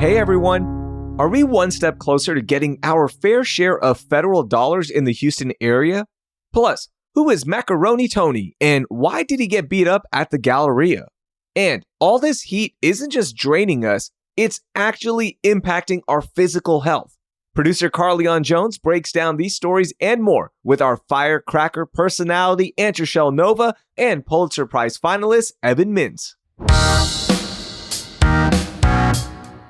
Hey everyone, are we one step closer to getting our fair share of federal dollars in the Houston area? Plus, who is Macaroni Tony and why did he get beat up at the Galleria? And all this heat isn't just draining us, it's actually impacting our physical health. Producer Carlignon Jones breaks down these stories and more with our firecracker personality Antrechelle Nova and Pulitzer Prize finalist Evan Mintz.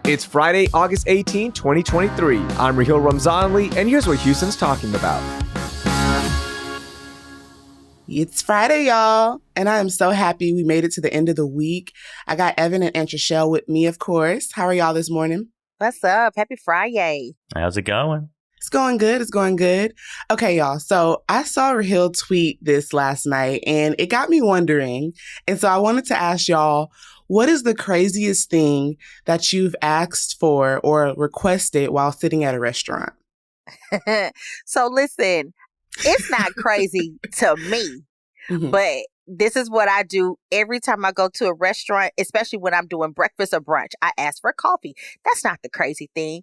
It's Friday, August 18, 2023. I'm Rahil Ramzanli, and here's what Houston's talking about. It's Friday, y'all, and I am so happy we made it to the end of the week. I got Evan and Antrechelle with me, of course. How are y'all this morning? What's up? Happy Friday. How's it going? It's going good. It's going good. Okay, y'all. So I saw Rahil tweet this last night, and it got me wondering. And so I wanted to ask y'all, what is the craziest thing that you've asked for or requested while sitting at a restaurant? So listen, it's not crazy to me, but this is what I do every time I go to a restaurant, especially when I'm doing breakfast or brunch. I ask for coffee. That's not the crazy thing.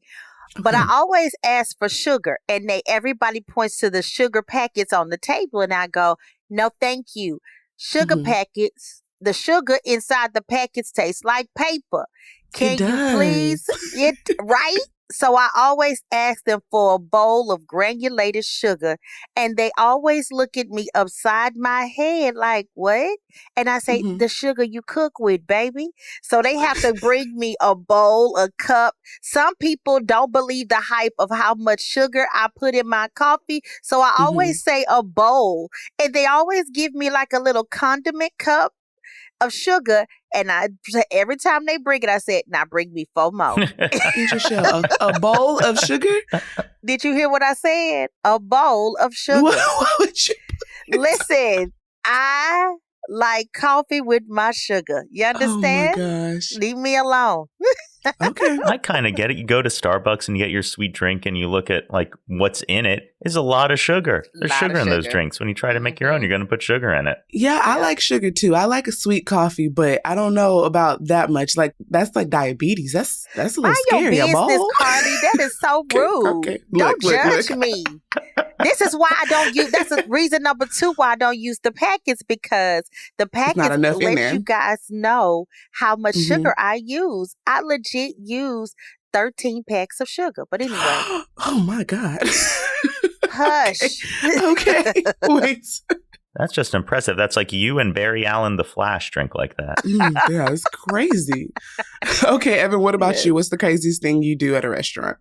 But I always ask for sugar, and everybody points to the sugar packets on the table, and I go, no, thank you. Sugar packets. The sugar inside the packets tastes like paper. Can you please get right? So I always ask them for a bowl of granulated sugar, and they always look at me upside my head like, what? And I say, the sugar you cook with, baby. So they have to bring me a bowl, a cup. Some people don't believe the hype of how much sugar I put in my coffee. So I always say a bowl, and they always give me like a little condiment cup of sugar, and every time they bring it, I said, now bring me 4 more. A bowl of sugar? Did you hear what I said? A bowl of sugar. What would you Listen, I like coffee with my sugar. You understand? Oh my gosh. Leave me alone. Okay. I kind of get it. You go to Starbucks and you get your sweet drink and you look at like what's in it. Is a lot of sugar. There's sugar in those drinks. When you try to make your own, you're going to put sugar in it. Yeah, I like sugar too. I like a sweet coffee, but I don't know about that much. Like that's like diabetes. That's a little scary. Mind your business, Carly. That is so rude. Okay. Don't judge me. This is why I don't use. That's reason number 2 why I don't use the packets, because the packets let you guys know how much sugar I use. I legit use 13 packs of sugar. But anyway. Oh my God. Hush. Okay. Wait. That's just impressive. That's like you and Barry Allen, the Flash, drink like that. Yeah, it's crazy. Okay, Evan, what about you? What's the craziest thing you do at a restaurant?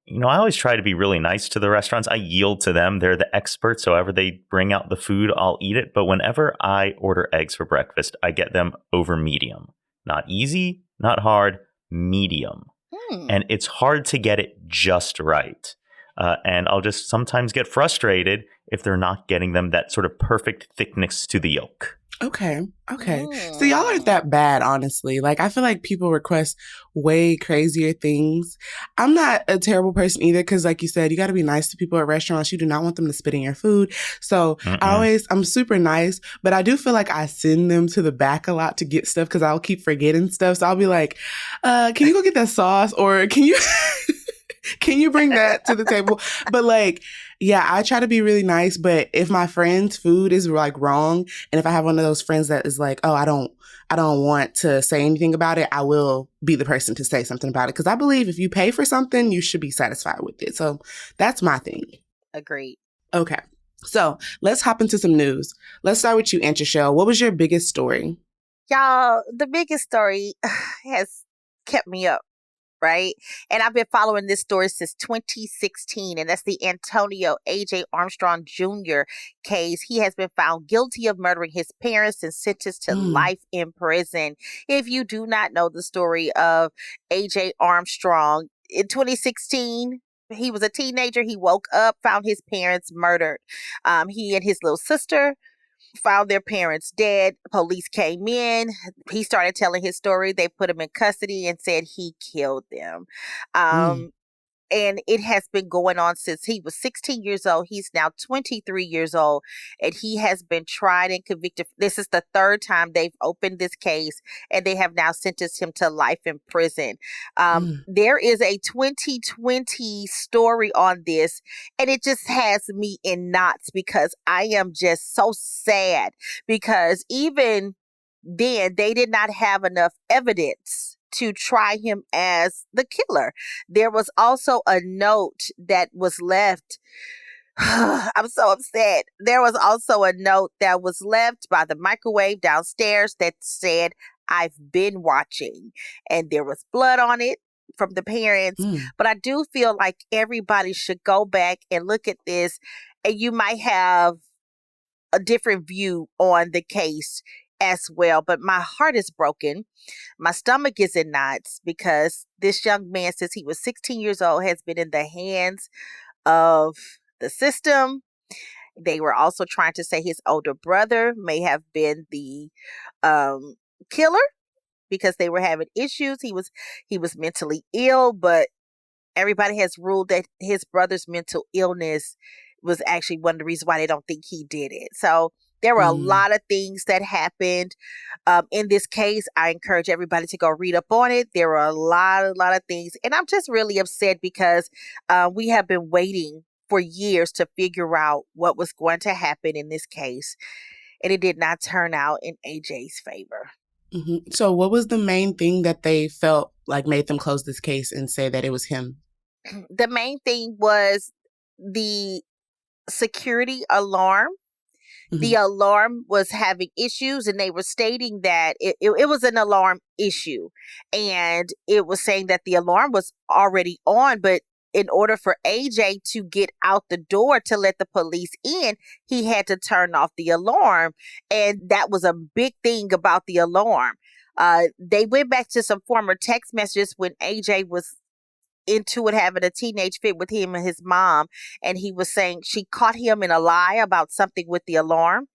You know, I always try to be really nice to the restaurants. I yield to them. They're the experts. So however they bring out the food, I'll eat it. But whenever I order eggs for breakfast, I get them over medium. Not easy, not hard, medium. And it's hard to get it just right. And I'll just sometimes get frustrated if they're not getting them that sort of perfect thickness to the yolk. Okay. So y'all aren't that bad, honestly. Like, I feel like people request way crazier things. I'm not a terrible person either, because like you said, you got to be nice to people at restaurants. You do not want them to spit in your food. So I'm super nice, but I do feel like I send them to the back a lot to get stuff because I'll keep forgetting stuff. So I'll be like, can you go get that sauce? Or can you bring that to the table? But like, yeah, I try to be really nice, but if my friend's food is like wrong, and if I have one of those friends that is like, oh, I don't want to say anything about it, I will be the person to say something about it. Because I believe if you pay for something, you should be satisfied with it. So that's my thing. Agreed. Okay. So let's hop into some news. Let's start with you, Antrechelle. What was your biggest story? Y'all, the biggest story has kept me up. Right. And I've been following this story since 2016. And that's the Antonio A.J. Armstrong Jr. case. He has been found guilty of murdering his parents and sentenced to life in prison. If you do not know the story of A.J. Armstrong, in 2016, he was a teenager. He woke up, found his parents murdered. He and his little sister found their parents dead. Police came in. He started telling his story. They put him in custody and said he killed them. And it has been going on since he was 16 years old. He's now 23 years old, and he has been tried and convicted. This is the third time they've opened this case, and they have now sentenced him to life in prison. There is a 2020 story on this, and it just has me in knots because I am just so sad because even then they did not have enough evidence to try him as the killer. There was also a note that was left. I'm so upset. There was also a note that was left by the microwave downstairs that said, "I've been watching." And there was blood on it from the parents. But I do feel like everybody should go back and look at this, and you might have a different view on the case as well. But my heart is broken. My stomach is in knots because this young man, since he was 16 years old, has been in the hands of the system. They were also trying to say his older brother may have been the killer because they were having issues. He was mentally ill, but everybody has ruled that his brother's mental illness was actually one of the reasons why they don't think he did it. So there were a lot of things that happened in this case. I encourage everybody to go read up on it. There were a lot of things. And I'm just really upset because we have been waiting for years to figure out what was going to happen in this case. And it did not turn out in AJ's favor. So what was the main thing that they felt like made them close this case and say that it was him? The main thing was the security alarm. The alarm was having issues, and they were stating that it was an alarm issue. And it was saying that the alarm was already on, but in order for AJ to get out the door to let the police in, he had to turn off the alarm. And that was a big thing about the alarm. They went back to some former text messages when AJ was into it, having a teenage fit with him and his mom, and he was saying she caught him in a lie about something with the alarm,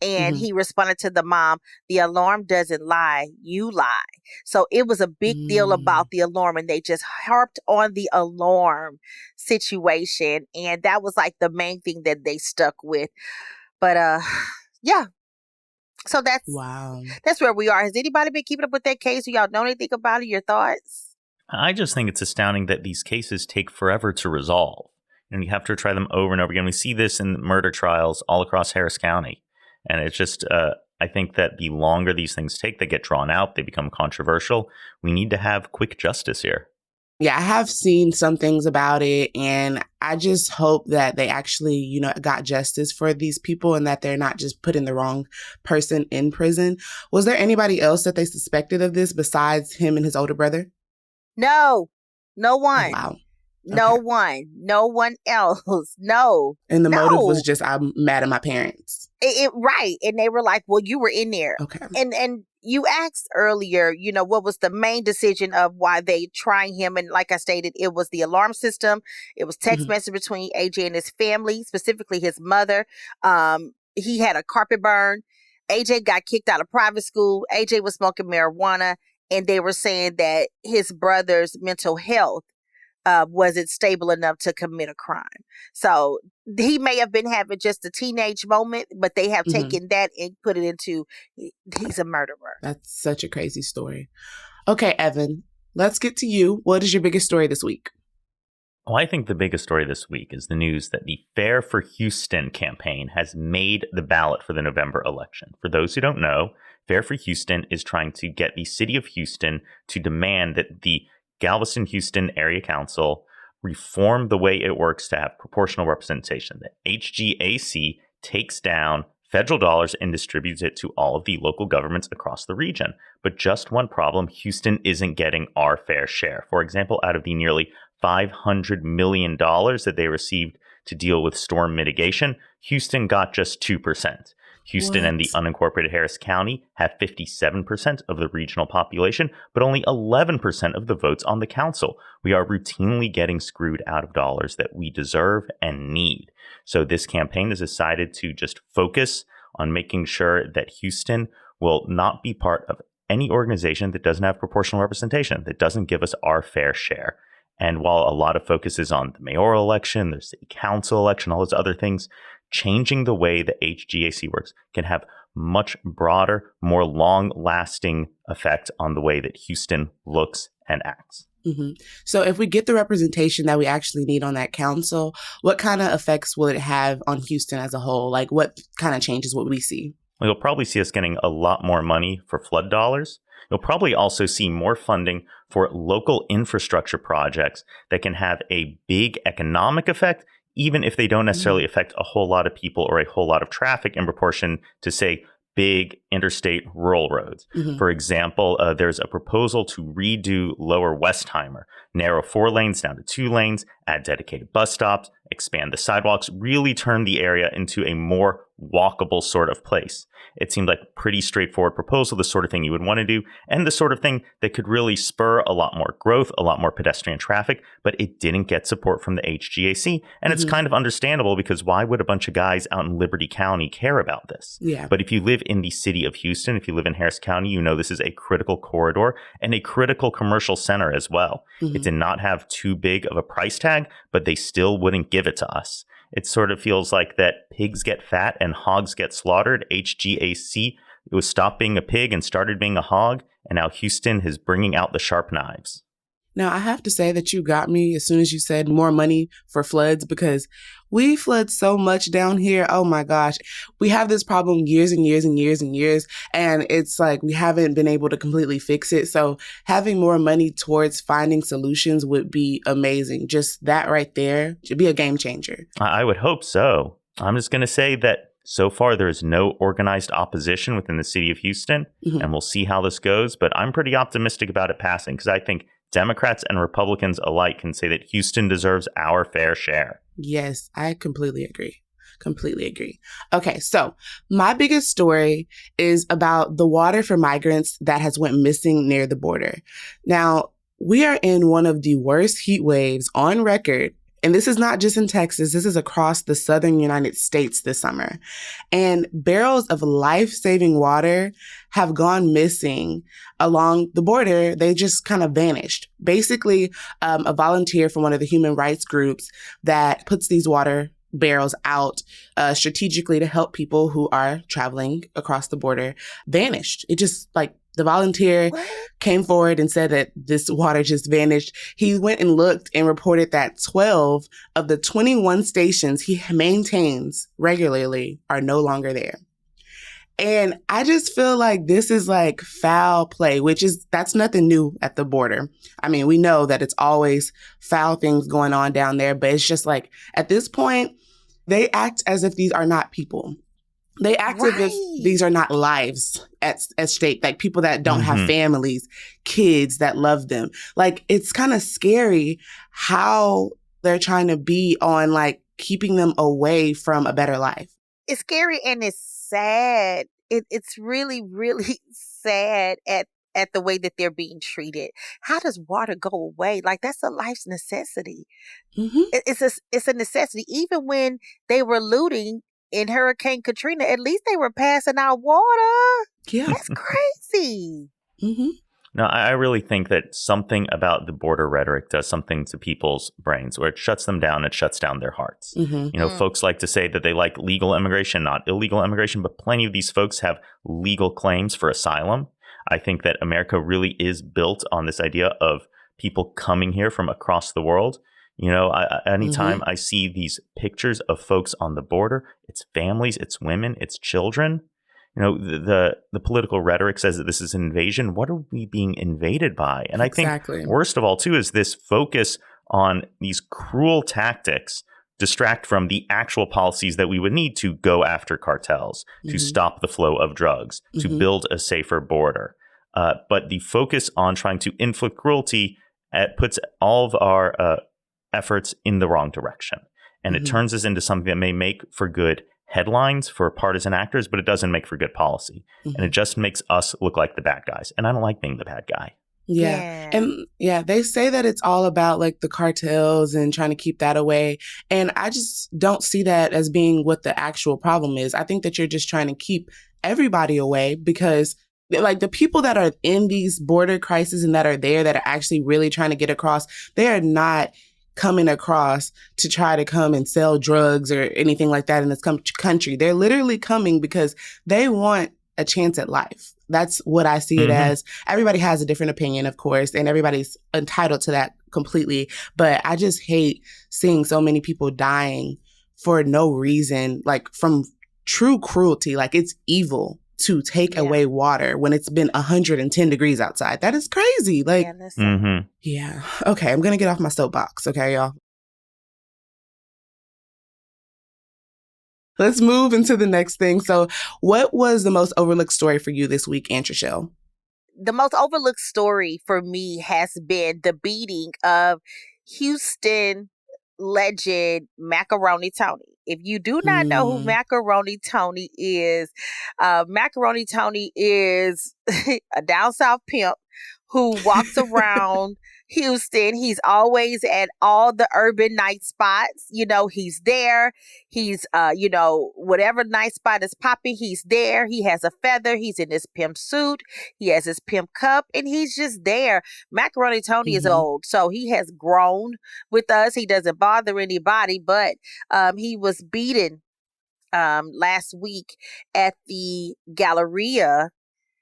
and he responded to the mom, "The alarm doesn't lie, you lie." So it was a big deal about the alarm, and they just harped on the alarm situation, and that was like the main thing that they stuck with. But yeah. So that's where we are. Has anybody been keeping up with that case? Do y'all know anything about it? Your thoughts? I just think it's astounding that these cases take forever to resolve. And you have to try them over and over again. We see this in murder trials all across Harris County. And it's just, I think that the longer these things take, they get drawn out, they become controversial. We need to have quick justice here. Yeah, I have seen some things about it, and I just hope that they actually, got justice for these people and that they're not just putting the wrong person in prison. Was there anybody else that they suspected of this besides him and his older brother? No one. Oh, wow. No one else. No. And the motive was just, I'm mad at my parents. Right. And they were like, well, you were in there. Okay. And you asked earlier, what was the main decision of why they trying him? And like I stated, it was the alarm system. It was text message between AJ and his family, specifically his mother. He had a carpet burn. AJ got kicked out of private school. AJ was smoking marijuana. And they were saying that his brother's mental health wasn't stable enough to commit a crime. So he may have been having just a teenage moment, but they have taken that and put it into he's a murderer. That's such a crazy story. Okay, Evan, let's get to you. What is your biggest story this week? Well, I think the biggest story this week is the news that the Fair for Houston campaign has made the ballot for the November election. For those who don't know, Fair for Houston is trying to get the city of Houston to demand that the Galveston Houston Area Council reform the way it works to have proportional representation. That HGAC takes down federal dollars and distributes it to all of the local governments across the region. But just one problem, Houston isn't getting our fair share. For example, out of the nearly $500 million that they received to deal with storm mitigation, Houston got just 2%. Houston and the unincorporated Harris County have 57% of the regional population, but only 11% of the votes on the council. We are routinely getting screwed out of dollars that we deserve and need. So this campaign has decided to just focus on making sure that Houston will not be part of any organization that doesn't have proportional representation, that doesn't give us our fair share. And while a lot of focus is on the mayoral election, the city council election, all those other things, changing the way the HGAC works can have much broader, more long-lasting effect on the way that Houston looks and acts. Mm-hmm. So if we get the representation that we actually need on that council, what kind of effects will it have on Houston as a whole? Like, what kind of changes would we see? Well, you'll probably see us getting a lot more money for flood dollars. You'll probably also see more funding for local infrastructure projects that can have a big economic effect, even if they don't necessarily affect a whole lot of people or a whole lot of traffic in proportion to, say, big interstate rural roads. For example, there's a proposal to redo Lower Westheimer, narrow 4 lanes down to 2 lanes, add dedicated bus stops, expand the sidewalks, really turn the area into a more walkable sort of place. It seemed like a pretty straightforward proposal, the sort of thing you would want to do, and the sort of thing that could really spur a lot more growth, a lot more pedestrian traffic, but it didn't get support from the HGAC. And it's kind of understandable, because why would a bunch of guys out in Liberty County care about this? Yeah. But if you live in the city of Houston, if you live in Harris County, you know this is a critical corridor and a critical commercial center as well. It did not have too big of a price tag, but they still wouldn't give it to us. It sort of feels like that pigs get fat and hogs get slaughtered. HGAC, it was stopped being a pig and started being a hog. And now Houston is bringing out the sharp knives. Now, I have to say that you got me as soon as you said more money for floods, because we flood so much down here. Oh my gosh. We have this problem years and years and years and years. And it's like we haven't been able to completely fix it. So having more money towards finding solutions would be amazing. Just that right there should be a game changer. I would hope so. I'm just going to say that so far there is no organized opposition within the city of Houston, and we'll see how this goes. But I'm pretty optimistic about it passing, because I think Democrats and Republicans alike can say that Houston deserves our fair share. Yes, I completely agree. Completely agree. Okay, so my biggest story is about the water for migrants that has went missing near the border. Now, we are in one of the worst heat waves on record. And this is not just in Texas. This is across the southern United States this summer. And barrels of life-saving water have gone missing along the border. They just kind of vanished. Basically, a volunteer from one of the human rights groups that puts these water barrels out strategically to help people who are traveling across the border vanished. It just the volunteer came forward and said that this water just vanished. He went and looked and reported that 12 of the 21 stations he maintains regularly are no longer there. And I just feel like this is like foul play, that's nothing new at the border. I mean, we know that it's always foul things going on down there, but it's just like at this point, they act as if these are not people. They act as if these are not lives at stake, like people that don't have families, kids that love them. Like, it's kind of scary how they're trying to be on keeping them away from a better life. It's scary and it's sad. It's really, really sad at the way that they're being treated. How does water go away? That's a life's necessity. It's a necessity. Even when they were looting in Hurricane Katrina, at least they were passing out water. Yeah. That's crazy. No, I really think that something about the border rhetoric does something to people's brains, where it shuts them down, it shuts down their hearts. Folks like to say that they like legal immigration, not illegal immigration, but plenty of these folks have legal claims for asylum. I think that America really is built on this idea of people coming here from across the world. Anytime I see these pictures of folks on the border, it's families, it's women, it's children. The political rhetoric says that this is an invasion. What are we being invaded by? And I think worst of all, too, is this focus on these cruel tactics distract from the actual policies that we would need to go after cartels, to stop the flow of drugs, to build a safer border. But the focus on trying to inflict cruelty puts all of our efforts in the wrong direction. And it turns us into something that may make for good headlines for partisan actors, but it doesn't make for good policy. And it just makes us look like the bad guys. And I don't like being the bad guy. Yeah. And they say that it's all about the cartels and trying to keep that away. And I just don't see that as being what the actual problem is. I think that you're just trying to keep everybody away, because like the people that are in these border crises and that are there that are actually really trying to get across, they are not coming across to try to come and sell drugs or anything like that in this country. They're literally coming because they want a chance at life. That's what I see it as. Everybody has a different opinion, of course, and everybody's entitled to that completely. But I just hate seeing so many people dying for no reason, like from true cruelty. Like, it's evil to take away water when it's been 110 degrees outside. That is crazy. Like, yeah. Okay, I'm going to get off my soapbox. Okay, y'all. Let's move into the next thing. So what was the most overlooked story for you this week, Antrechelle? The most overlooked story for me has been the beating of Houston legend Macaroni Tony. If you do not know who Macaroni Tony is a down south pimp who walks around Houston. He's always at all the urban night spots. You know, he's there. He's, whatever night spot is popping, he's there. He has a feather. He's in his pimp suit. He has his pimp cup, and he's just there. Macaroni Tony is old, so he has grown with us. He doesn't bother anybody, but he was beaten last week at the Galleria,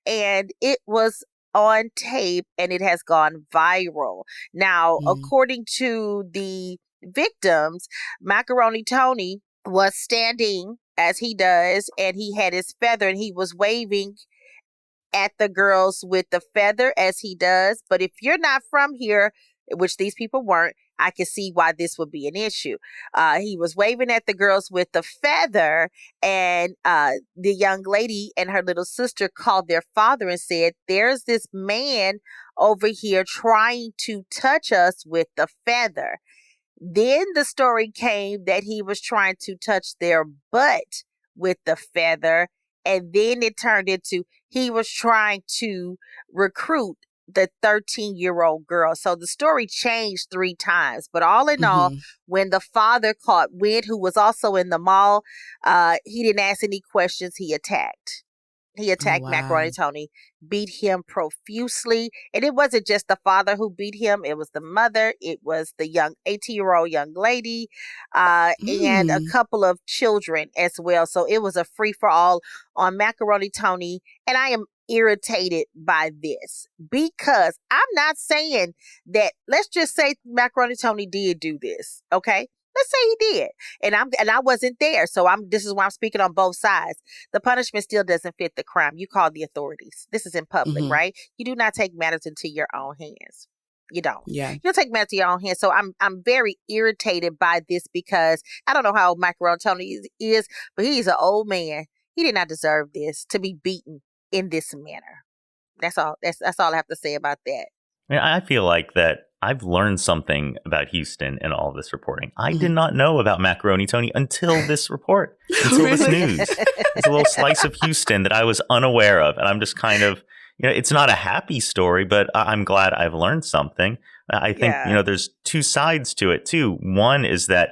and it was on tape, and it has gone viral. Now, according to the victims, Macaroni Tony was standing as he does, and he had his feather, and he was waving at the girls with the feather as he does. But if you're not from here, which these people weren't, I can see why this would be an issue. He was waving at the girls with the feather, and the young lady and her little sister called their father and said, "There's this man over here trying to touch us with the feather." Then the story came that he was trying to touch their butt with the feather, and then it turned into he was trying to recruit the 13-year-old girl. So the story changed 3 times. But all in all, when the father caught wind, who was also in the mall, he didn't ask any questions. He attacked. He attacked Macaroni Tony, beat him profusely. And it wasn't just the father who beat him. It was the mother. It was the young 18-year-old young lady and a couple of children as well. So it was a free-for-all on Macaroni Tony. And I am irritated by this because I'm not saying that, let's just say Macaroni Tony did do this, okay? Let's say he did, and I wasn't there, so this is why I'm speaking on both sides. The punishment still doesn't fit the crime. You call the authorities. This is in public, right? You do not take matters into your own hands. You don't. Yeah. You don't take matters into your own hands. So I'm very irritated by this because I don't know how old Macaroni Tony is, but he's an old man. He did not deserve this, to be beaten in this manner. That's all. That's all I have to say about that. I feel like that I've learned something about Houston in all of this reporting. I did not know about Macaroni Tony until this report, until this news. It's a little slice of Houston that I was unaware of. And I'm just kind of, it's not a happy story, but I'm glad I've learned something. I think, there's 2 sides to it, too. One is that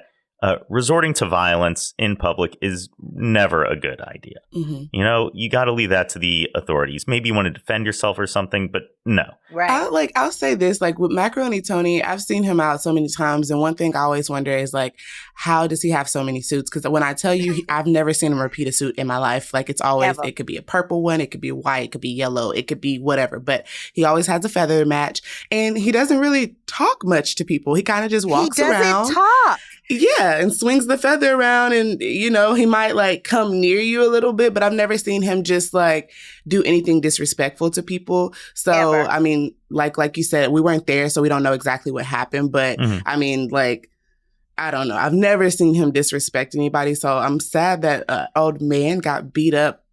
resorting to violence in public is never a good idea. You got to leave that to the authorities. Maybe you want to defend yourself or something, but no. Right. I'll say this, like with Macaroni Tony, I've seen him out so many times. And one thing I always wonder is like, how does he have so many suits? Because when I tell you, I've never seen him repeat a suit in my life. Like it's always, it could be a purple one, it could be white, it could be yellow, it could be whatever. But he always has a feather match. And he doesn't really talk much to people. He kind of just walks around. He doesn't talk. Yeah, and swings the feather around, and he might like come near you a little bit, but I've never seen him just like do anything disrespectful to people. So ever. I mean, like you said, we weren't there, so we don't know exactly what happened. But I mean, like, I don't know. I've never seen him disrespect anybody. So I'm sad that an old man got beat up.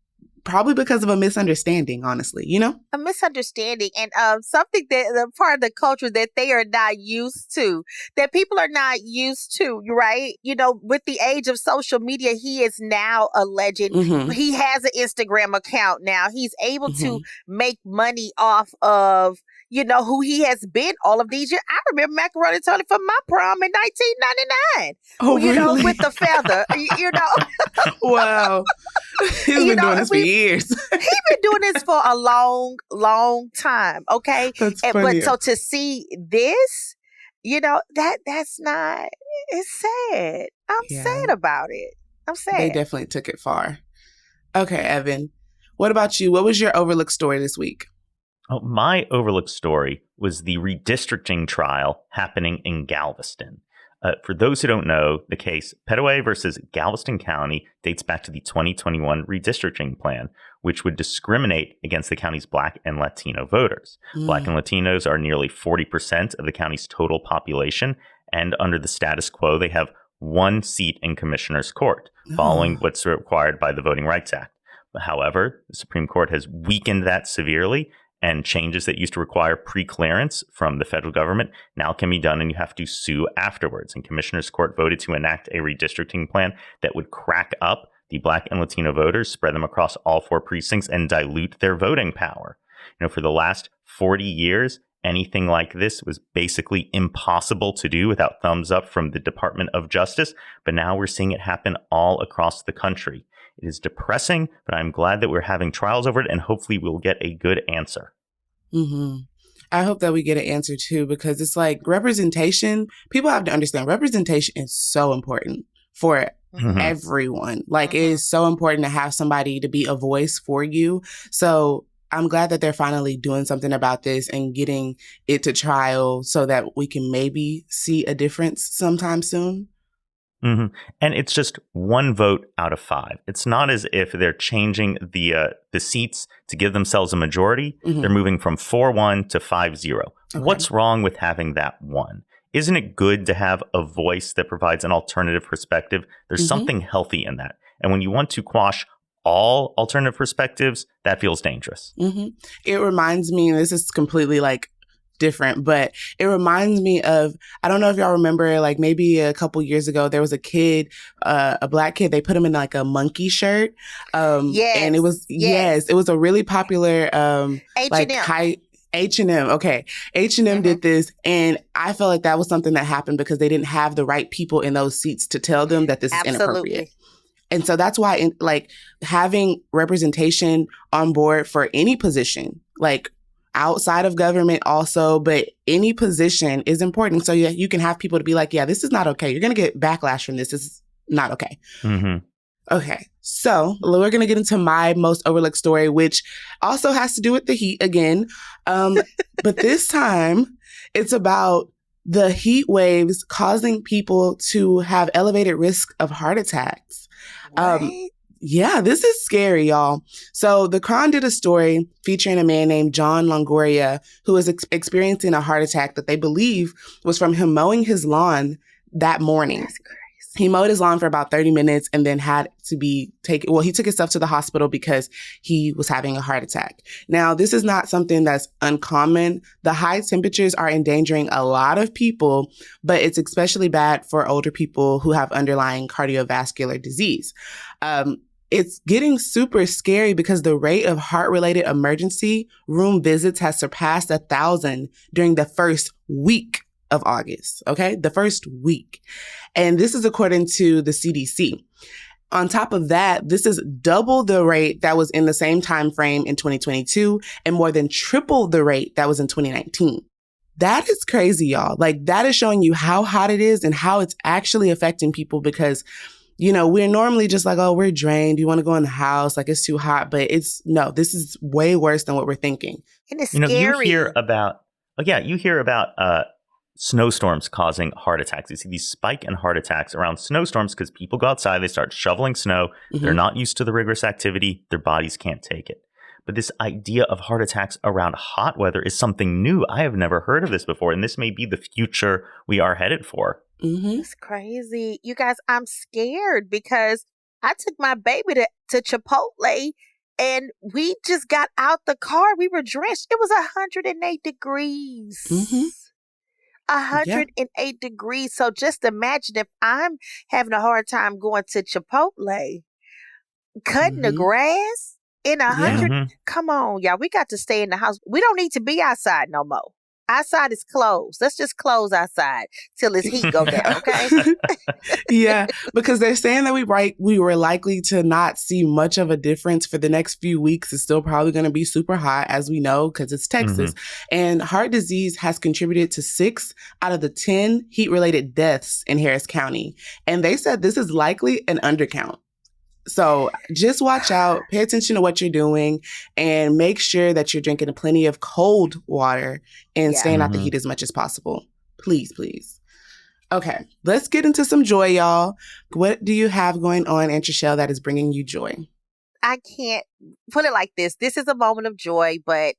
Probably because of a misunderstanding, honestly, A misunderstanding and something that part of the culture that they are not used to, that people are not used to, right? With the age of social media, he is now a legend. He has an Instagram account now. He's able to make money off of, who he has been all of these years. I remember Macaroni Tony from my prom in 1999. Oh, really? With the feather, Wow. He's been doing this for years. years. He been doing this for a long, long time. Okay. That's funny. But so to see this, that's not, it's sad. I'm sad about it. I'm sad. They definitely took it far. Okay, Evan, what about you? What was your overlooked story this week? Oh, my overlooked story was the redistricting trial happening in Galveston. For those who don't know, the case Petaway versus Galveston County dates back to the 2021 redistricting plan, which would discriminate against the county's Black and Latino voters. Black and Latinos are nearly 40% of the county's total population, and under the status quo, they have one seat in Commissioner's Court, following what's required by the Voting Rights Act. However, the Supreme Court has weakened that severely, and changes that used to require pre-clearance from the federal government now can be done, and you have to sue afterwards. And Commissioner's Court voted to enact a redistricting plan that would crack up the Black and Latino voters, spread them across all 4 precincts, and dilute their voting power. For the last 40 years, anything like this was basically impossible to do without thumbs up from the Department of Justice. But now we're seeing it happen all across the country. It is depressing, but I'm glad that we're having trials over it, and hopefully we'll get a good answer. I hope that we get an answer too, because it's like representation. People have to understand representation is so important for everyone. Like it is so important to have somebody to be a voice for you. So I'm glad that they're finally doing something about this and getting it to trial so that we can maybe see a difference sometime soon. And it's just 1 vote out of 5. It's not as if they're changing the seats to give themselves a majority. They're moving from 4-1 to 5-0. Okay. What's wrong with having that 1? Isn't it good to have a voice that provides an alternative perspective? There's something healthy in that. And when you want to quash all alternative perspectives, that feels dangerous. It reminds me, this is completely like different, but it reminds me of, I don't know if y'all remember, like maybe a couple years ago, there was a kid, a Black kid, they put him in like a monkey shirt. And it was, it was a really popular, H&M. H&M. Okay. H&M did this. And I felt like that was something that happened because they didn't have the right people in those seats to tell them that this is inappropriate. And so that's why having representation on board for any position, like outside of government also, but any position is important. So you can have people to be like, yeah, this is not okay. You're going to get backlash from this. This is not okay. Okay. So we're going to get into my most overlooked story, which also has to do with the heat again. But this time it's about the heat waves causing people to have elevated risk of heart attacks. Yeah, this is scary, y'all. So the Crown did a story featuring a man named John Longoria, who was experiencing a heart attack that they believe was from him mowing his lawn that morning. That's crazy. He mowed his lawn for about 30 minutes and then had to be taken. Well, he took himself to the hospital because he was having a heart attack. Now, this is not something that's uncommon. The high temperatures are endangering a lot of people, but it's especially bad for older people who have underlying cardiovascular disease. It's getting super scary because the rate of heart-related emergency room visits has surpassed 1,000 during the first week of August, okay? The first week. And this is according to the CDC. On top of that, this is double the rate that was in the same time frame in 2022 and more than triple the rate that was in 2019. That is crazy, y'all. Like, that is showing you how hot it is and how it's actually affecting people because, you know, we're normally just like, oh, we're drained. You want to go in the house. Like, it's too hot. But no, this is way worse than what we're thinking. And it's scary. You hear about snowstorms causing heart attacks. You see these spike in heart attacks around snowstorms because people go outside, they start shoveling snow. They're not used to the rigorous activity. Their bodies can't take it. But this idea of heart attacks around hot weather is something new. I have never heard of this before. And this may be the future we are headed for. It's crazy. You guys, I'm scared because I took my baby to Chipotle and we just got out the car. We were drenched. It was 108 degrees. 108 degrees. So just imagine if I'm having a hard time going to Chipotle, cutting the grass in 100. Come on, y'all. We got to stay in the house. We don't need to be outside no more. Outside is closed. Let's just close outside till this heat go down, okay? Yeah, because they're saying that we were likely to not see much of a difference for the next few weeks. It's still probably going to be super hot, as we know, because it's Texas. And heart disease has contributed to 6 out of the 10 heat-related deaths in Harris County. And they said this is likely an undercount. So just watch out, pay attention to what you're doing, and make sure that you're drinking plenty of cold water and staying out the heat as much as possible. Please, please. Okay, let's get into some joy, y'all. What do you have going on, Antrechelle, that is bringing you joy? I can't put it like this. This is a moment of joy, but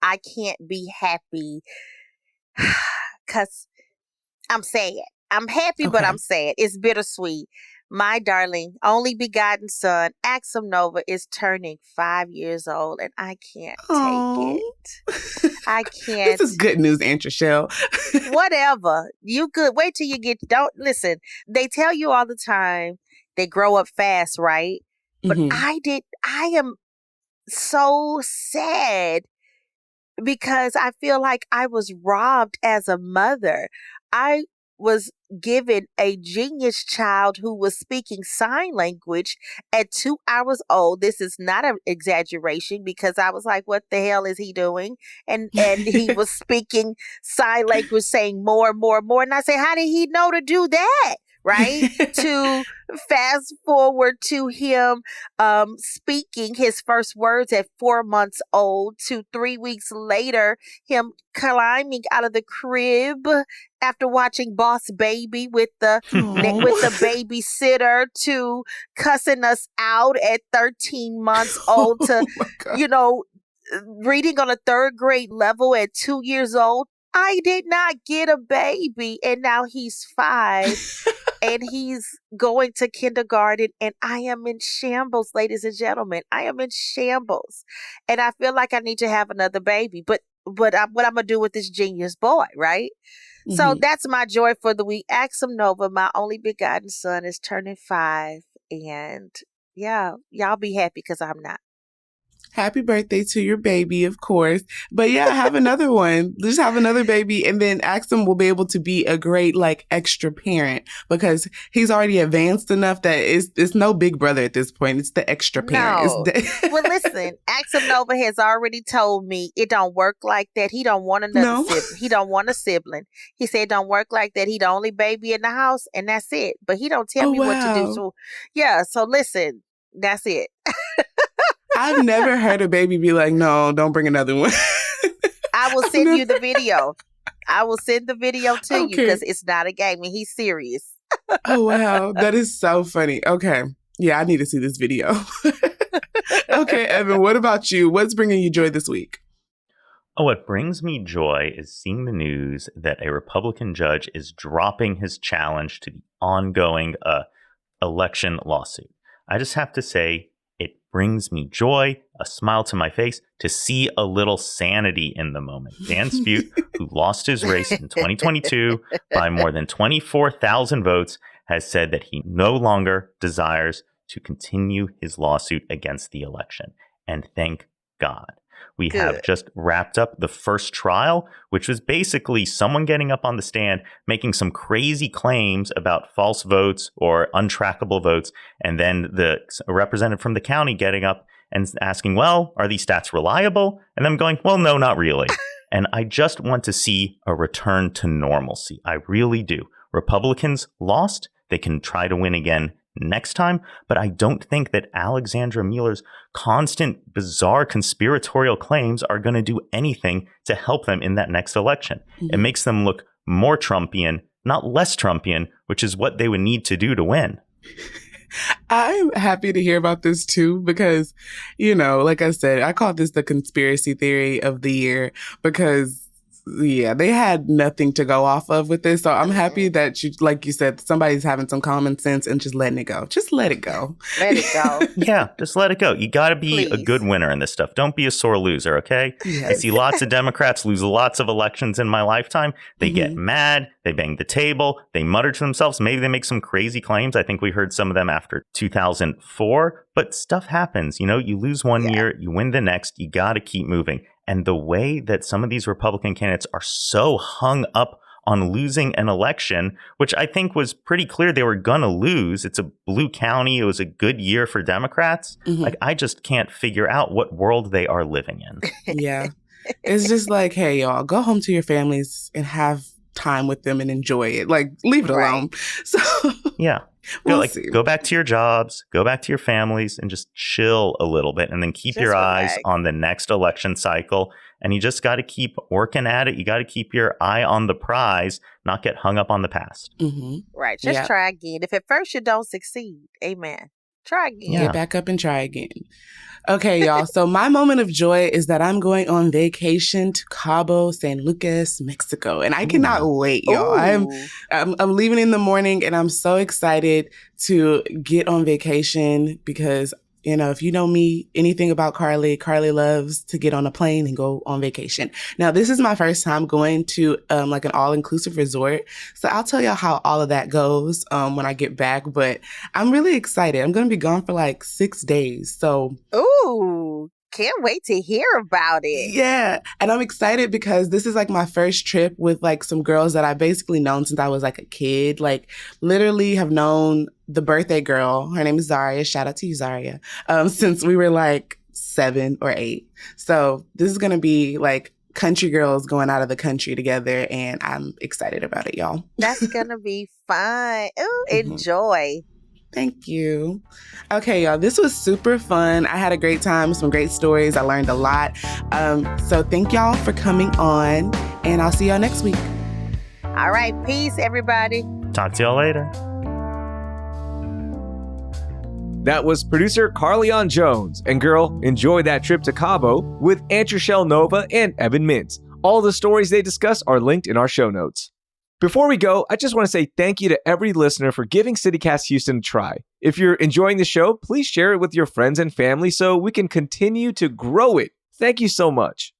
I can't be happy because I'm sad. I'm happy, but I'm sad. It's bittersweet. My darling, only begotten son, Axum Nova, is turning 5 years old, and I can't take it. I can't. This is good news, Antrechelle. Whatever. You good. Wait till you don't listen. They tell you all the time they grow up fast, right? But I am so sad because I feel like I was robbed as a mother. I was given a genius child who was speaking sign language at 2 hours old. This is not an exaggeration because I was like, what the hell is he doing? And he was speaking sign language, saying more and more and more. And I say, how did he know to do that? Right? To fast forward to him speaking his first words at 4 months old, to 3 weeks later, him climbing out of the crib after watching Boss Baby with the babysitter, to cussing us out at 13 months old, to, reading on a 3rd grade level at 2 years old. I did not get a baby, and now he's 5 and he's going to kindergarten, and I am in shambles, ladies and gentlemen. I am in shambles, and I feel like I need to have another baby, but what I'm going to do with this genius boy, right? So that's my joy for the week. Axum Nova, my only begotten son, is turning 5, and yeah, y'all be happy because I'm not. Happy birthday to your baby, of course. But yeah, have another one. Just have another baby. And then Axum will be able to be a great, extra parent because he's already advanced enough that it's no big brother at this point. It's the extra parent. No. Well, listen, Axum Nova has already told me it don't work like that. He don't want another sibling. He don't want a sibling. He said it don't work like that. He the only baby in the house, and that's it. But he don't tell me what to do. So, yeah, so listen, that's it. I've never heard a baby be like, no, don't bring another one. I will send you the video. I will send the video to you because it's not a game and he's serious. Oh, wow. That is so funny. Okay. Yeah, I need to see this video. Okay, Evan, what about you? What's bringing you joy this week? Oh, what brings me joy is seeing the news that a Republican judge is dropping his challenge to the ongoing election lawsuit. I just have to say, it brings me joy, a smile to my face, to see a little sanity in the moment. Dan Spute, who lost his race in 2022 by more than 24,000 votes, has said that he no longer desires to continue his lawsuit against the election. And thank God. We have just wrapped up the first trial, which was basically someone getting up on the stand, making some crazy claims about false votes or untrackable votes, and then the representative from the county getting up and asking, well, are these stats reliable? And them going, well, no, not really. And I just want to see a return to normalcy. I really do. Republicans lost. They can try to win again next time, but I don't think that Alexandra Mueller's constant, bizarre, conspiratorial claims are going to do anything to help them in that next election. It makes them look more Trumpian, not less Trumpian, which is what they would need to do to win. I'm happy to hear about this too, because, like I said, I call this the conspiracy theory of the year because they had nothing to go off of with this. So I'm happy that like you said, somebody's having some common sense and just letting it go. Just let it go. Let it go. Yeah, just let it go. You got to be a good winner in this stuff. Don't be a sore loser, okay? Yes. I see lots of Democrats lose lots of elections in my lifetime. They get mad. They bang the table. They mutter to themselves. Maybe they make some crazy claims. I think we heard some of them after 2004. But stuff happens. You lose one year, you win the next. You got to keep moving. And the way that some of these Republican candidates are so hung up on losing an election, which I think was pretty clear they were going to lose. It's a blue county. It was a good year for Democrats. Like, I just can't figure out what world they are living in. Yeah. It's just like, hey, y'all, go home to your families and have time with them and enjoy it. Like, leave it alone. So yeah. we'll Go back to your jobs, go back to your families, and just chill a little bit, and then keep your eyes on the next election cycle. And you just got to keep working at it. You got to keep your eye on the prize, not get hung up on the past. Right. Just try again. If at first you don't succeed, amen. Try again. Get back up and try again. Okay, y'all. So my moment of joy is that I'm going on vacation to Cabo San Lucas, Mexico, and I cannot wait, y'all. I'm leaving in the morning, and I'm so excited to get on vacation because, you know, if you know me, anything about Carly loves to get on a plane and go on vacation. Now, this is my first time going to like an all-inclusive resort. So I'll tell y'all how all of that goes when I get back. But I'm really excited. I'm going to be gone for like 6 days. So, ooh, can't wait to hear about it. Yeah. And I'm excited because this is like my first trip with like some girls that I've basically known since I was like a kid. Like, literally have known the birthday girl. Her name is Zaria. Shout out to you, Zaria. Since we were like 7 or 8. So this is going to be like country girls going out of the country together. And I'm excited about it, y'all. That's going to be fun. Ooh, enjoy. Thank you. Okay, y'all, this was super fun. I had a great time, some great stories. I learned a lot. So thank y'all for coming on, and I'll see y'all next week. All right, peace, everybody. Talk to y'all later. That was producer Carlignon Jones. And girl, enjoy that trip to Cabo with Antrechelle Nova and Evan Mintz. All the stories they discuss are linked in our show notes. Before we go, I just want to say thank you to every listener for giving CityCast Houston a try. If you're enjoying the show, please share it with your friends and family so we can continue to grow it. Thank you so much.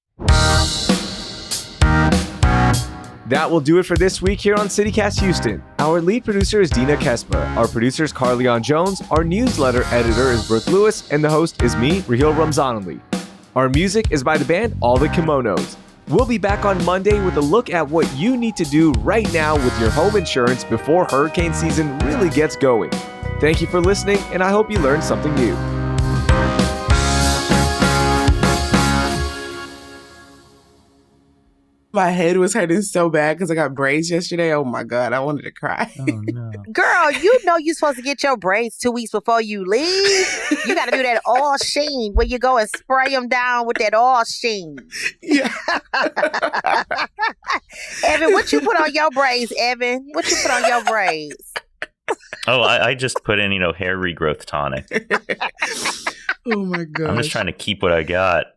That will do it for this week here on CityCast Houston. Our lead producer is Dina Kespa. Our producer is Carlignon Jones. Our newsletter editor is Brooke Lewis. And the host is me, Raheel Ramzanali. Our music is by the band All the Kimonos. We'll be back on Monday with a look at what you need to do right now with your home insurance before hurricane season really gets going. Thank you for listening, and I hope you learned something new. My head was hurting so bad because I got braids yesterday. Oh my God, I wanted to cry. Oh no. Girl, you know you're supposed to get your braids 2 weeks before you leave. You got to do that all sheen where you go and spray them down with that all sheen. Yeah. Evan, what you put on your braids, Evan? What you put on your braids? Oh, I just put in, hair regrowth tonic. Oh my God. I'm just trying to keep what I got.